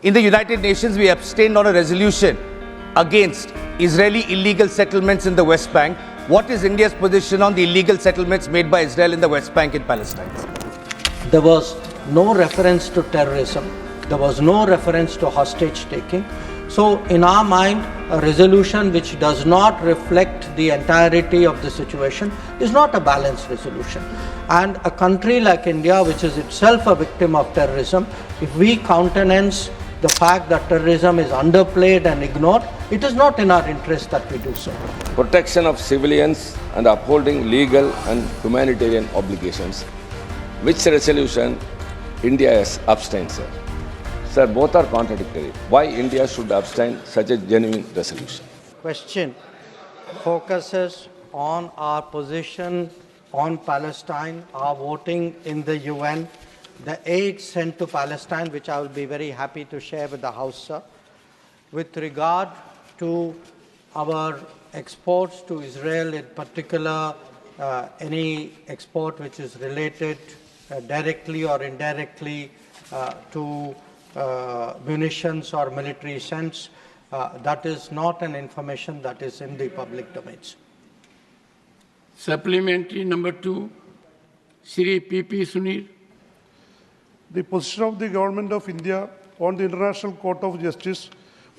In the United Nations, we abstained on a resolution against Israeli illegal settlements in the West Bank. What is India's position on the illegal settlements made by Israel in the West Bank and Palestine? There was no reference to terrorism. There was no reference to hostage taking. So in our mind, a resolution which does not reflect the entirety of the situation is not a balanced resolution. And a country like India, which is itself a victim of terrorism, if we countenance the fact that terrorism is underplayed and ignored, it is not in our interest that we do so. Protection of civilians and upholding legal and humanitarian obligations. Which resolution India has abstained, sir? Sir, both are contradictory. Why India should abstain such a genuine resolution? Question focuses on our position on Palestine, our voting in the UN, the aid sent to Palestine, which I will be very happy to share with the House, sir. With regard to our exports to Israel, in particular, any export which is related directly or indirectly to munitions or military sense, that is not an information that is in the public domains. Supplementary number 2, Shri P.P. Sunir. The position of the Government of India on the International Court of Justice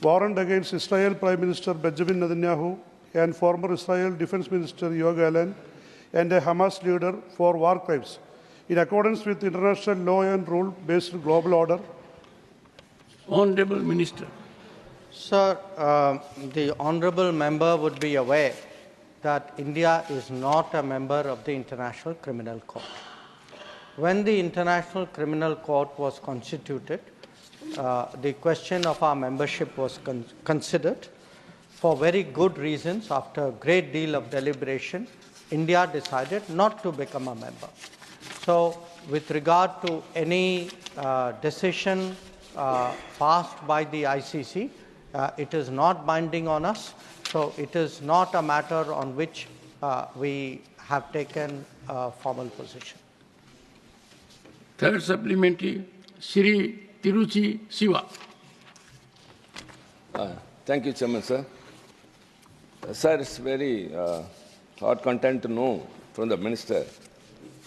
warrant against Israel Prime Minister Benjamin Netanyahu and former Israel Defense Minister Yoav Gallant and a Hamas leader for war crimes in accordance with international law and rule-based global order. Honorable Minister. Sir, the Honorable Member would be aware that India is not a member of the International Criminal Court. When the International Criminal Court was constituted, the question of our membership was considered. For very good reasons, after a great deal of deliberation, India decided not to become a member. So, with regard to any decision passed by the ICC, it is not binding on us. So, it is not a matter on which we have taken a formal position. Third supplementary, Shri Tiruchi, Siva. Thank you, Chairman, sir. Sir, it's very hard content to know from the Minister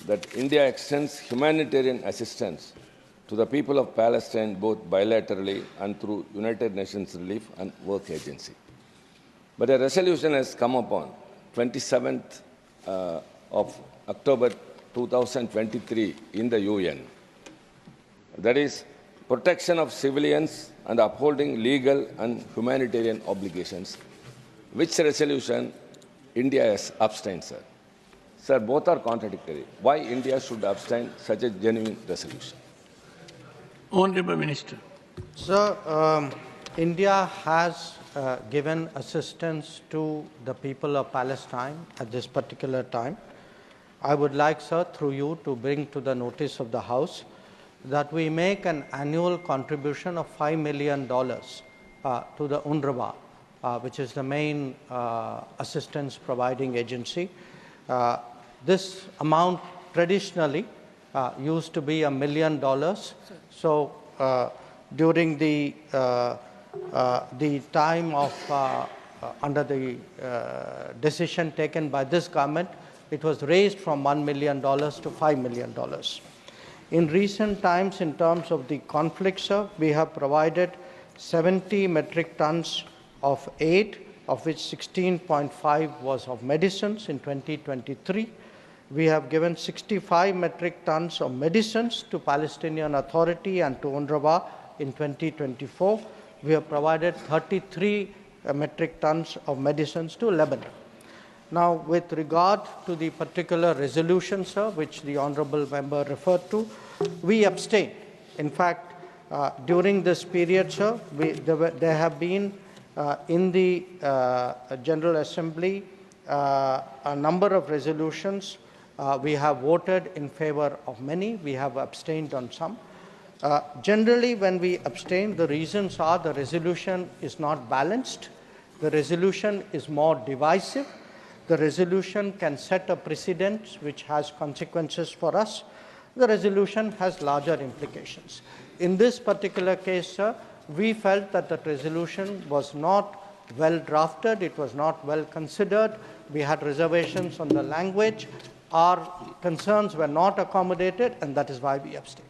that India extends humanitarian assistance to the people of Palestine both bilaterally and through United Nations Relief and Work Agency. But a resolution has come upon 27th of October 2023 in the UN. That is protection of civilians and upholding legal and humanitarian obligations. Which resolution India has abstained, sir? Sir, both are contradictory. Why India should abstain such a genuine resolution? Honorable Minister. Sir, India has given assistance to the people of Palestine at this particular time. I would like, sir, through you to bring to the notice of the House that we make an annual contribution of $5 million to the UNRWA, which is the main assistance providing agency. This amount traditionally used to be $1 million. So during the time of under the decision taken by this government, it was raised from $1 million to $5 million. In recent times, in terms of the conflict, sir, we have provided 70 metric tons of aid, of which 16.5 was of medicines in 2023. We have given 65 metric tons of medicines to Palestinian Authority and to UNRWA in 2024. We have provided 33 metric tons of medicines to Lebanon. Now, with regard to the particular resolution, sir, which the Honourable Member referred to, we abstain. In fact, during this period, sir, there have been in the General Assembly a number of resolutions. We have voted in favor of many. We have abstained on some. Generally, when we abstain, the reasons are the resolution is not balanced. The resolution is more divisive. The resolution can set a precedent which has consequences for us. The resolution has larger implications. In this particular case, sir, we felt that the resolution was not well drafted, it was not well considered, we had reservations on the language, our concerns were not accommodated, and that is why we abstained.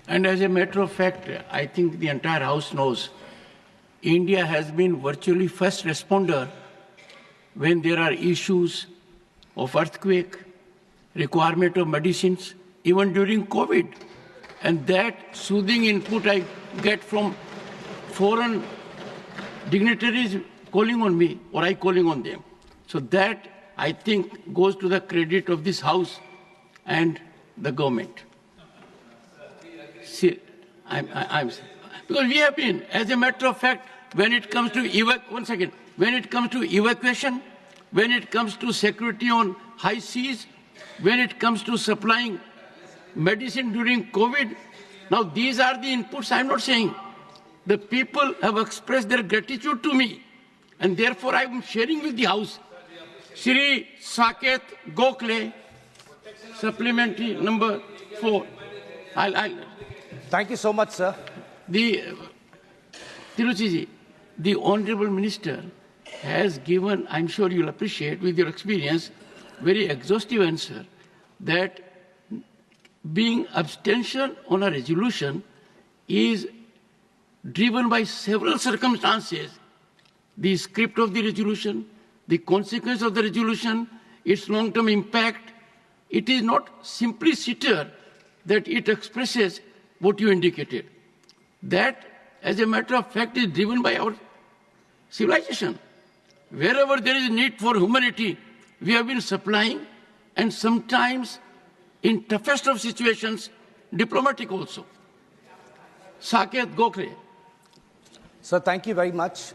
And as a matter of fact, I think the entire House knows, India has been virtually first responder when there are issues of earthquake, requirement of medicines, even during COVID. And that soothing input I get from foreign dignitaries calling on me, or I calling on them. So that, I think, goes to the credit of this House and the government. See, because we have been, as a matter of fact, when it comes to when it comes to evacuation, when it comes to security on high seas, when it comes to supplying medicine during COVID, now these are the inputs. I'm not saying. The people have expressed their gratitude to me, and therefore I am sharing with the House. Shri Saket Gokhale, supplementary number 4. Thank you so much, sir. Tiruchi, the Honorable Minister has given, I'm sure you'll appreciate with your experience, very exhaustive answer that being abstention on a resolution is driven by several circumstances. The script of the resolution, the consequence of the resolution, its long-term impact. It is not simply that it expresses what you indicated. That, as a matter of fact, is driven by our civilization. Wherever there is need for humanity, we have been supplying, and sometimes, in toughest of situations, diplomatic also. Saket Gokhale. Sir, thank you very much.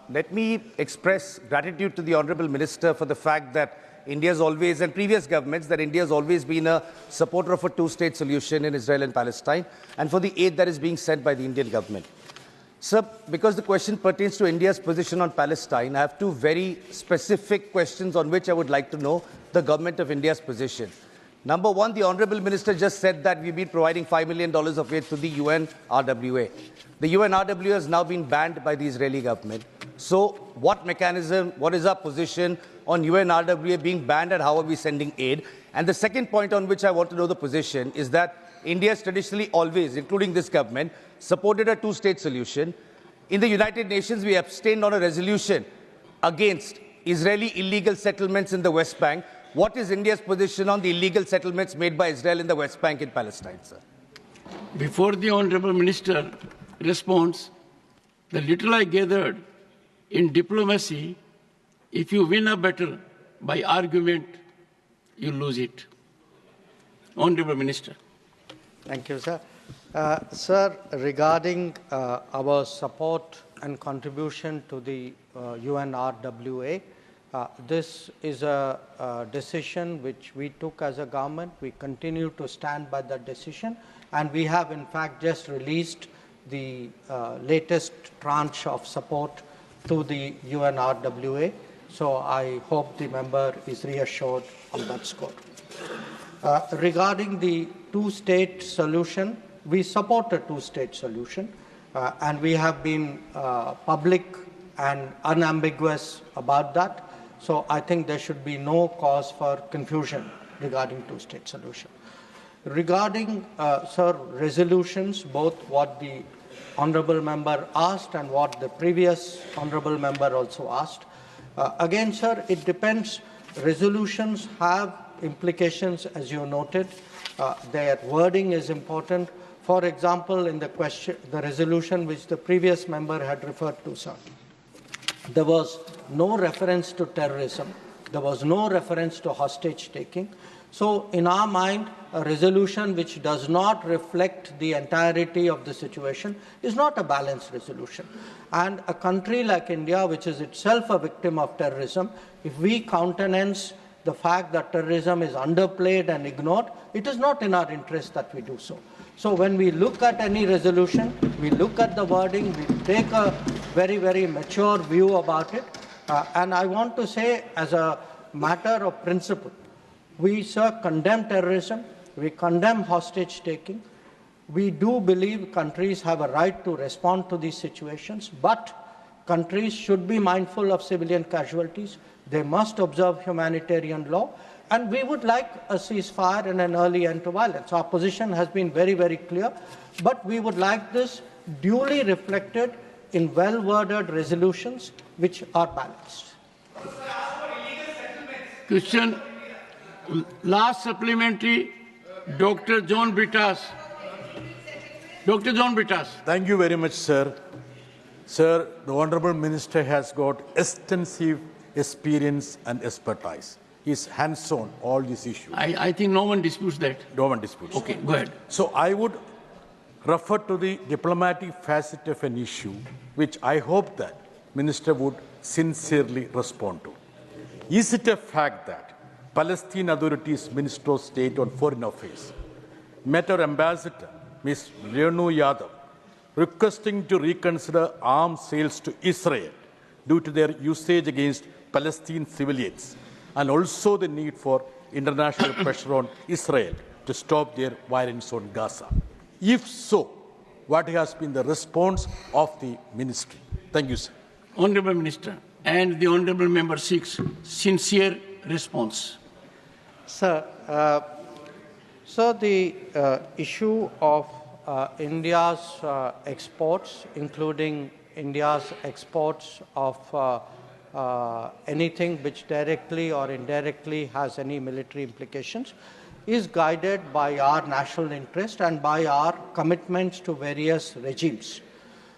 Let me express gratitude to the Honourable Minister for the fact that India has always, and previous governments, that India has always been a supporter of a two-state solution in Israel and Palestine, and for the aid that is being sent by the Indian government. Sir, because the question pertains to India's position on Palestine, I have two very specific questions on which I would like to know the government of India's position. Number one, the Honourable Minister just said that we've been providing $5 million of aid to the UNRWA. The UNRWA has now been banned by the Israeli government. So what mechanism, what is our position on UNRWA being banned, and how are we sending aid? And the second point on which I want to know the position is that India has traditionally always, including this government, supported a two-state solution. In the United Nations, we abstained on a resolution against Israeli illegal settlements in the West Bank. What is India's position on the illegal settlements made by Israel in the West Bank and Palestine, sir? Before the Honourable Minister responds, the little I gathered in diplomacy, if you win a battle by argument, you lose it. Honourable Minister. Thank you, sir. Sir, regarding our support and contribution to the UNRWA, this is a decision which we took as a government. We continue to stand by that decision, and we have in fact just released the latest tranche of support to the UNRWA. So I hope the member is reassured on that score. Regarding the two-state solution, we support a two-state solution, and we have been public and unambiguous about that. So I think there should be no cause for confusion regarding two-state solution. Regarding, sir, resolutions, both what the honourable member asked and what the previous honourable member also asked, again, sir, it depends. Resolutions have implications, as you noted. Their wording is important. For example, in the resolution which the previous member had referred to, sir, there was no reference to terrorism. There was no reference to hostage-taking. So, in our mind, a resolution which does not reflect the entirety of the situation is not a balanced resolution. And a country like India, which is itself a victim of terrorism, if we countenance the fact that terrorism is underplayed and ignored, it is not in our interest that we do so. So when we look at any resolution, we look at the wording, we take a very, very mature view about it. And I want to say, as a matter of principle, we, sir, condemn terrorism, we condemn hostage-taking. We do believe countries have a right to respond to these situations, but countries should be mindful of civilian casualties. They must observe humanitarian law, and we would like a ceasefire and an early end to violence. Our position has been very, very clear, but we would like this duly reflected in well-worded resolutions which are balanced. Question. Last supplementary, Dr. John Brittas. Dr. John Brittas. Thank you very much, sir. Sir, the Honourable Minister has got extensive experience and expertise. He's hands-on all these issues. I think no one disputes that. No one disputes. Okay, go ahead. So I would refer to the diplomatic facet of an issue, which I hope that Minister would sincerely respond to. Is it a fact that Palestine Authority's Minister of State on Foreign Affairs met our ambassador, Ms. Renu Yadav, requesting to reconsider arms sales to Israel due to their usage against Palestinian civilians, and also the need for international pressure on Israel to stop their violence on Gaza? If so, what has been the response of the ministry? Thank you, sir. Honourable Minister, and the Honourable Member seeks sincere response. Sir, so the issue of India's exports, including India's exports of anything which directly or indirectly has any military implications, is guided by our national interest and by our commitments to various regimes.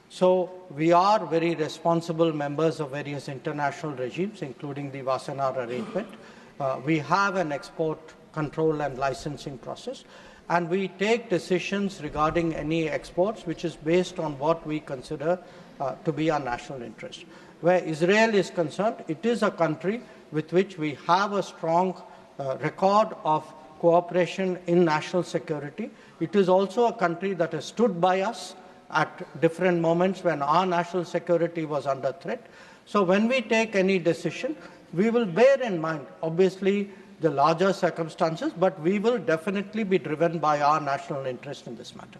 So we are very responsible members of various international regimes, including the Wassenaar arrangement. We have an export control and licensing process, and we take decisions regarding any exports which is based on what we consider to be our national interest. Where Israel is concerned, it is a country with which we have a strong record of cooperation in national security. It is also a country that has stood by us at different moments when our national security was under threat. So when we take any decision, we will bear in mind, obviously, the larger circumstances, but we will definitely be driven by our national interest in this matter.